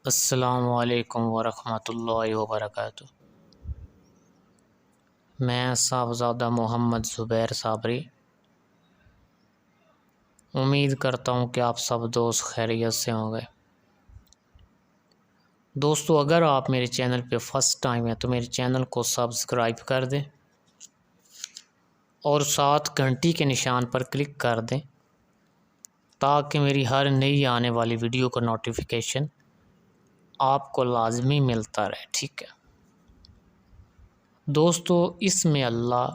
السلام علیکم ورحمۃ اللہ وبرکاتہ۔ میں صاحبزادہ محمد زبیر صابری امید کرتا ہوں کہ آپ سب دوست خیریت سے ہوں گے۔ دوستو، اگر آپ میرے چینل پہ فرسٹ ٹائم ہیں تو میرے چینل کو سبسکرائب کر دیں اور ساتھ گھنٹی کے نشان پر کلک کر دیں تاکہ میری ہر نئی آنے والی ویڈیو کا نوٹیفیکیشن آپ کو لازمی ملتا رہے، ٹھیک ہے دوستو۔ اس میں اللہ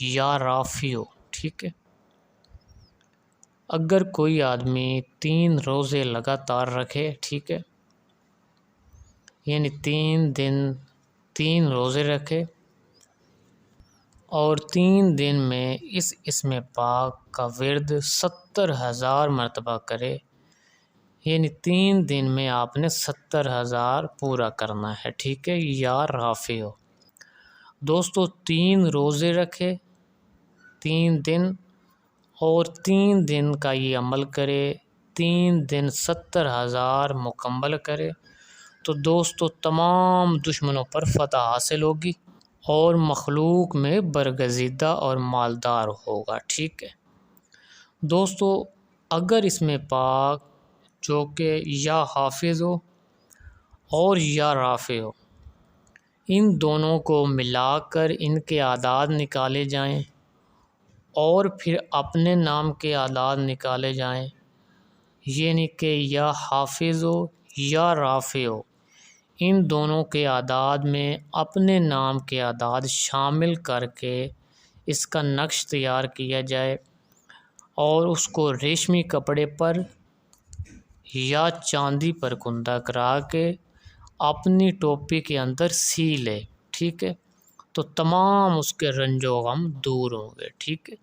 یا رافع ہو، ٹھیک ہے۔ اگر کوئی آدمی 3 روزے لگاتار رکھے، ٹھیک ہے، یعنی 3 دن 3 روزے رکھے اور 3 دن میں اس اسم پاک کا ورد 70,000 مرتبہ کرے، یعنی 3 دن میں آپ نے 70,000 پورا کرنا ہے، ٹھیک ہے، یا رافع ہو۔ دوستو 3 روزے رکھے 3 دن اور 3 دن کا یہ عمل کرے، 3 دن 70,000 مکمل کرے تو دوستو تمام دشمنوں پر فتح حاصل ہوگی اور مخلوق میں برگزیدہ اور مالدار ہوگا، ٹھیک ہے دوستو۔ اگر اس میں پاک جو کہ یا حافظ ہو اور یا رافع ہو، ان دونوں کو ملا کر ان کے اعداد نکالے جائیں اور پھر اپنے نام کے اعداد نکالے جائیں، یعنی کہ یا حافظ ہو یا رافع ہو، ان دونوں کے اعداد میں اپنے نام کے اعداد شامل کر کے اس کا نقش تیار کیا جائے اور اس کو ریشمی کپڑے پر یا چاندی پر کندہ کرا کے اپنی ٹوپی کے اندر سی لے، ٹھیک ہے، تو تمام اس کے رنج و غم دور ہوں گے، ٹھیک ہے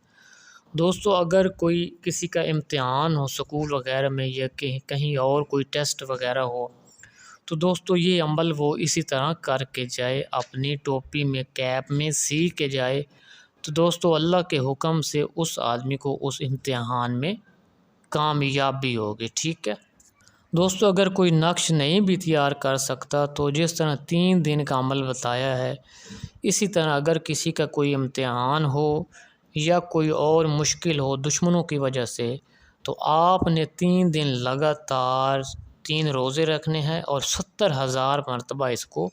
دوستو۔ اگر کوئی کسی کا امتحان ہو سکول وغیرہ میں یا کہیں اور کوئی ٹیسٹ وغیرہ ہو تو دوستو یہ عمل وہ اسی طرح کر کے جائے، اپنی ٹوپی میں کیپ میں سی کے جائے تو دوستو اللہ کے حکم سے اس آدمی کو اس امتحان میں کامیابی ہوگی، ٹھیک ہے دوستو۔ اگر کوئی نقش نہیں بھی تیار کر سکتا تو جس طرح 3 دن کا عمل بتایا ہے اسی طرح اگر کسی کا کوئی امتحان ہو یا کوئی اور مشکل ہو دشمنوں کی وجہ سے تو آپ نے 3 دن لگاتار 3 روزے رکھنے ہیں اور 70,000 مرتبہ اس کو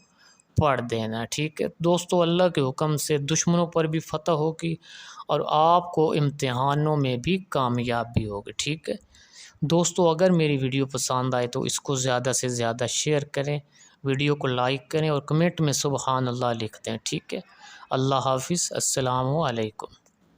پڑھ دینا، ٹھیک ہے دوستو۔ اللہ کے حکم سے دشمنوں پر بھی فتح ہوگی اور آپ کو امتحانوں میں بھی کامیابی ہوگی، ٹھیک ہے دوستو۔ اگر میری ویڈیو پسند آئے تو اس کو زیادہ سے زیادہ شیئر کریں، ویڈیو کو لائک کریں اور کمنٹ میں سبحان اللہ لکھ دیں، ٹھیک ہے۔ اللہ حافظ، السلام علیکم۔